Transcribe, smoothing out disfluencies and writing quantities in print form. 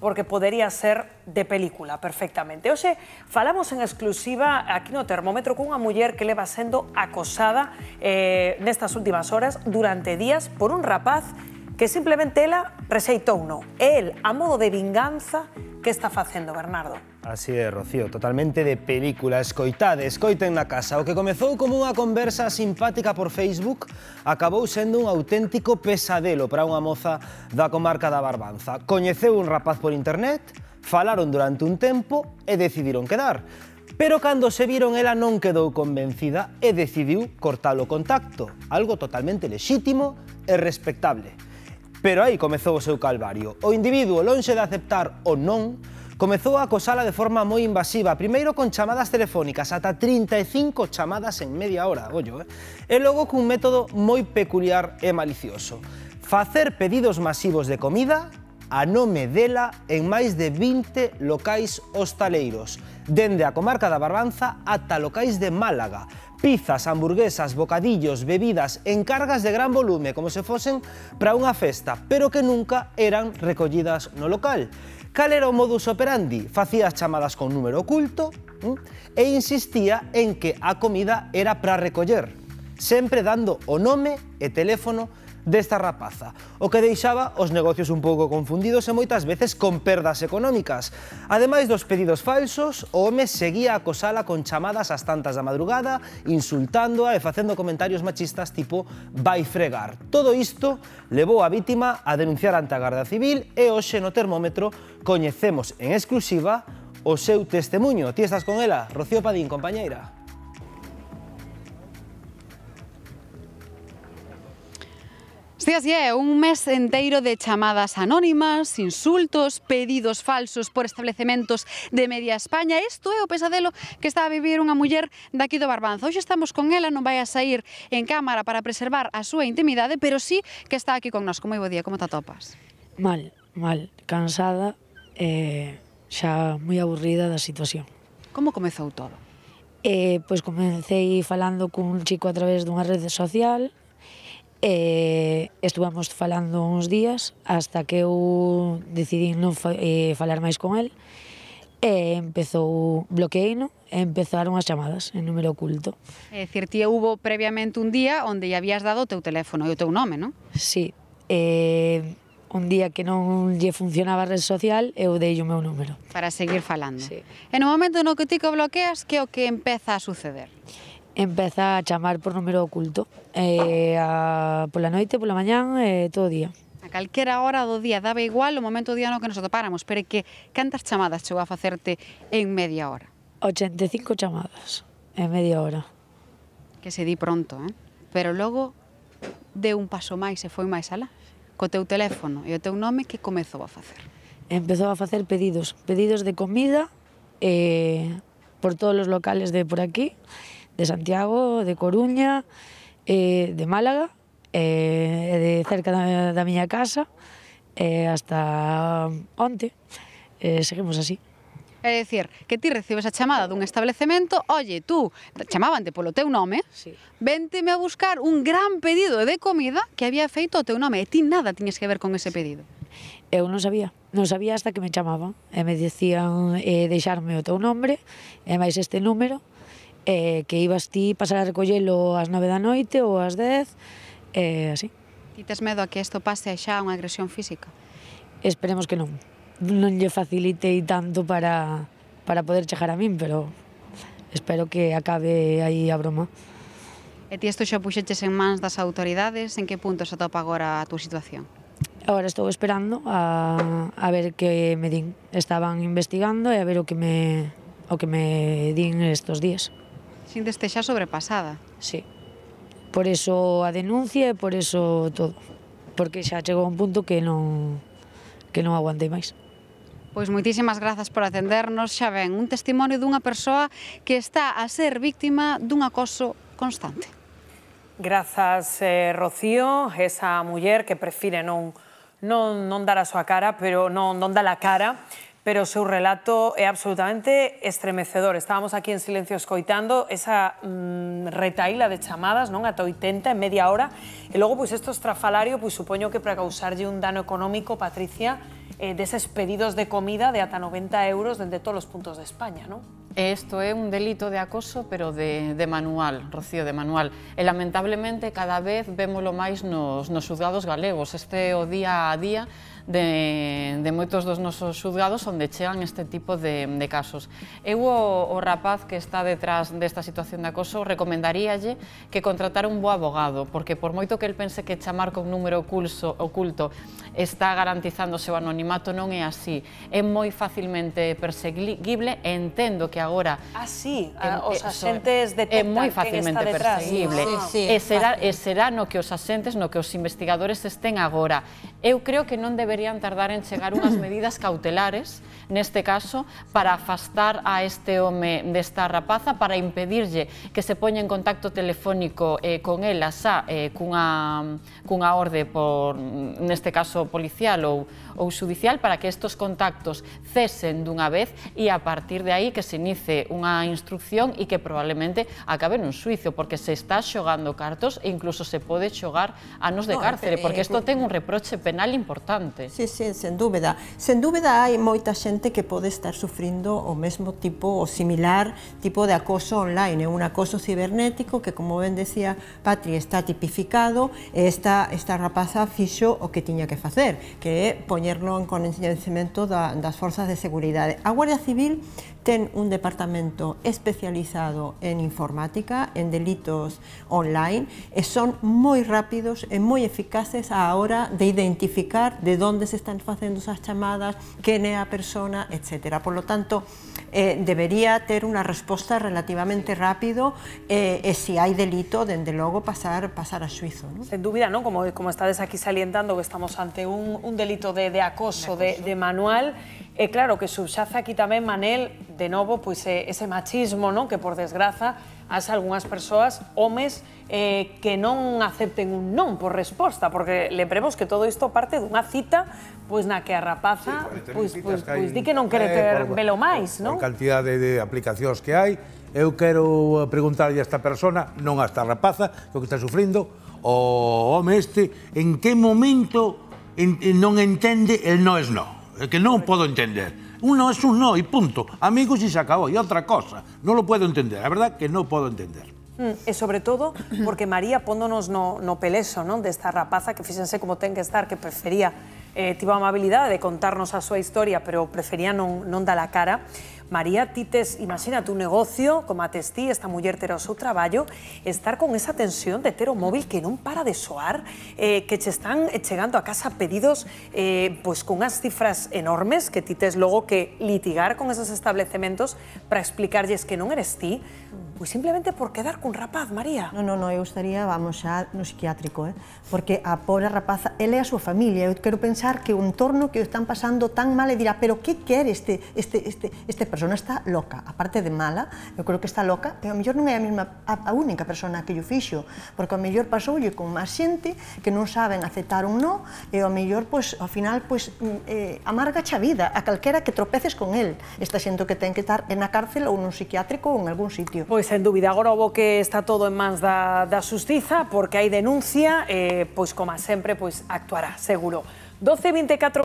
porque podería ser de película perfectamente. Hoxe falamos en exclusiva aquí no Termómetro cunha muller que leva sendo acosada nestas últimas horas durante días por un rapaz que simplemente ela rexeitouno. El, a modo de vinganza, que está facendo, Bernardo? Así é, Rocío, totalmente de película. Escoiten na casa. O que comezou como unha conversa simpática por Facebook acabou sendo un auténtico pesadelo para unha moza da comarca da Barbanza. Coñeceu un rapaz por internet, falaron durante un tempo e decidiron quedar. Pero cando se viron, ela non quedou convencida e decidiu cortar o contacto, algo totalmente lexítimo e respectable. Pero aí comezou o seu calvario. O individuo, lonxe de aceptar o non, comezou a acosala de forma moi invasiva, primeiro con chamadas telefónicas, ata 35 chamadas en media hora, ollo, e logo cun método moi peculiar e malicioso. Facer pedidos masivos de comida a nome dela en máis de 20 locais hostaleiros, dende a comarca da Barbanza ata locais de Málaga. Pizzas, hamburguesas, bocadillos, bebidas, encargas de gran volume, como se fosen para unha festa, pero que nunca eran recollidas no local. Cal era o modus operandi? Facía as chamadas con número oculto e insistía en que a comida era para recoller, sempre dando o nome e teléfono desta rapaza, o que deixaba os negocios un pouco confundidos e moitas veces con perdas económicas. Ademais dos pedidos falsos, o home seguía a acosala con chamadas ás tantas da madrugada, insultándoa e facendo comentarios machistas tipo vai fregar. Todo isto levou a vítima a denunciar ante a Garda Civil e hoxe no Termómetro coñecemos en exclusiva o seu testemuño. Ti estás con ela, Rocío Padín, compañeira. Sí, así é, un mes enteiro de chamadas anónimas, insultos, pedidos falsos por establecementos de media España. Isto é o pesadelo que está a vivir unha muller daqui do Barbanza. Hoxe estamos con ela, non vai a sair en cámara para preservar a súa intimidade, pero sí que está aquí con nós. Moi bo día, como te atopas? Mal, cansada e xa moi aburrida da situación. Como comezou todo? Pois comecei falando cun chico a través dunha rede social. Estuvamos falando uns días hasta que eu decidí non falar máis con el e bloqueino e empezaron as chamadas en número oculto. É dicir, ti hubo previamente un día onde lle habías dado o teu teléfono e o teu nome, non? Sí, un día que non lle funcionaba a rede social eu dei o meu número. Para seguir falando. Sí. E no momento no que ti que bloqueas, que é o que empeza a suceder? Empeza a chamar por número oculto, pola noite, pola mañán, todo o día. A calquera hora do día, daba igual o momento do día no que nos atopáramos, pero que cantas chamadas chegou a facerte en media hora? 85 chamadas en media hora. Que se di pronto, pero logo deu un paso máis e foi máis alá. Co teu teléfono e o teu nome, que comezou a facer? Empezou a facer pedidos de comida por todos os locales de por aquí, de Santiago, de Coruña, de Málaga, de cerca da miña casa, hasta onte. Seguimos así. É dicir, que ti recibes a chamada dun establecemento, oye, tú, chamábante polo teu nome, Sí. Vénteme a buscar un gran pedido de comida que había feito o teu nome, e ti nada tiñes que ver con ese pedido. Eu non sabía hasta que me chamaban e me decían deixarme o teu nombre e máis este número, que ibas ti pasar a recollelo ás 9 da noite ou ás 10, así. Ti tes medo a que isto pase xa a unha agresión física? Esperemos que non lle facilitei tanto para poder chegar a min, pero espero que acabe aí a broma. E ti isto xa puxeches en mans das autoridades? En que punto se atopa agora a túa situación? Agora estou esperando a ver que me din. Estaban investigando e a ver o que me din estes días. Sinteste xa sobrepasada? Sí. Por eso a denuncia e por eso todo. Porque xa chegou a un punto que non aguantei máis. Pois moitísimas grazas por atendernos. Xa ven, un testimonio dunha persoa que está a ser víctima dun acoso constante. Grazas, Rocío, esa muller que prefire non dar a súa cara, pero non dar a cara, pero o seu relato é absolutamente estremecedor. Estábamos aquí en silencio escoitando esa retaíla de chamadas, non, ata 80 en media hora, E logo, pois, isto estrafalario, pois, supoño que para causarlle un dano económico, Patricia, deses pedidos de comida de ata 90 euros dende todos os puntos de España, non? Isto é un delito de acoso, pero de manual, Rocío, de manual. E, lamentablemente, cada vez vémolo máis nos xuzgados galegos. Este é o día a día de moitos dos nosos xuzgados onde chegan este tipo de casos. Eu, o rapaz que está detrás desta situación de acoso, recomendaríalle que contratara un bo abogado, porque por moito que el pense que chamar con número oculto está garantizando o seu anonimato, non é así. É moi facilmente perseguible e entendo que agora... Ah, sí, os axentes detectan moi quen facilmente está detrás. perseguible. E será no que os axentes, no que os investigadores estén agora. Eu creo que non deberían tardar en chegar unhas medidas cautelares, neste caso, para afastar a este home desta rapaza, para impedirlle que se poña en contacto telefónico con ela xa cunha orde, neste caso policial ou xudicial, para que estes contactos cesen dunha vez e a partir de aí que se inicie unha instrucción e que probablemente acabe nun xuicio, porque se está xogando cartos e incluso se pode xogar anos de cárcere, porque isto ten un reproche penal importante. Sí, sí, sen dúbida. Sen dúbida hai moita xente que pode estar sufrindo o mesmo tipo, o similar tipo de acoso online, un acoso cibernético que, como ben decía Patri, está tipificado e esta rapaza fixo o que tiña que facer, que é poñerlo en coñecemento das forzas de seguridade. A Guardia Civil ten un departamento especializado en informática, en delitos online, e son moi rápidos e moi eficaces á hora de identificar de onde se están facendo esas chamadas, quen é a persona, etc. Por lo tanto, debería ter unha resposta relativamente rápido e se hai delito, dende logo, pasar a xuizo. Sen dúbida, non? Como estades aquí salientando, que estamos ante un delito de acoso de manual. E claro que subxace aquí tamén, Manel, de novo, pois ese machismo, non? Que por desgraza as algunhas persoas, homes, que non acepten un non por resposta, porque lembremos que todo isto parte dunha cita pois na que a rapaza pois di que non quere velo máis, non? A cantidade de aplicacións que hai. Eu quero preguntarlle a esta persona, non a esta rapaza, o que está sufrindo, o home este, en que momento non entende el no es no. Que non podo entender. Un no es un no e punto. Amigos e se acabou. E outra cosa, non lo puedo entender. A verdad que non podo entender. E sobre todo porque María, póndonos no pelexo desta rapaza, que fíxense como ten que estar, que prefería, tivo a amabilidade de contarnos a súa historia, pero prefería non dar a cara. María, ti tes, imagínate, un negocio, como a tes ti, esta muller ter o seu traballo, estar con esa tensión de ter o móvil que non para de soar, que che están chegando a casa pedidos pois con unhas cifras enormes que ti tes logo que litigar con esos establecementos para explicarlles que non eres ti, pois simplemente por quedar cun rapaz, María. Non, eu estaría, vamos, xa no psiquiátrico, porque a pobre rapaza, ele e a súa familia, eu quero pensar que o entorno que o están pasando tan mal e dirá, pero que quere este persona? Está loca, aparte de mala, eu creo que está loca, e ao mellor non é a única persona que lle fixo, porque ao mellor pasoulle con máis xente que non saben aceptar un no, e ao mellor, pois, ao final, pois, amarga a vida a calquera que tropeces con el. Esta xente que ten que estar na cárcel ou nun psiquiátrico ou en algún sitio. Pois, sen dúbida, agora o que está todo en mans da xustiza, porque hai denuncia, pois, como sempre, pois, actuará, seguro. 12:24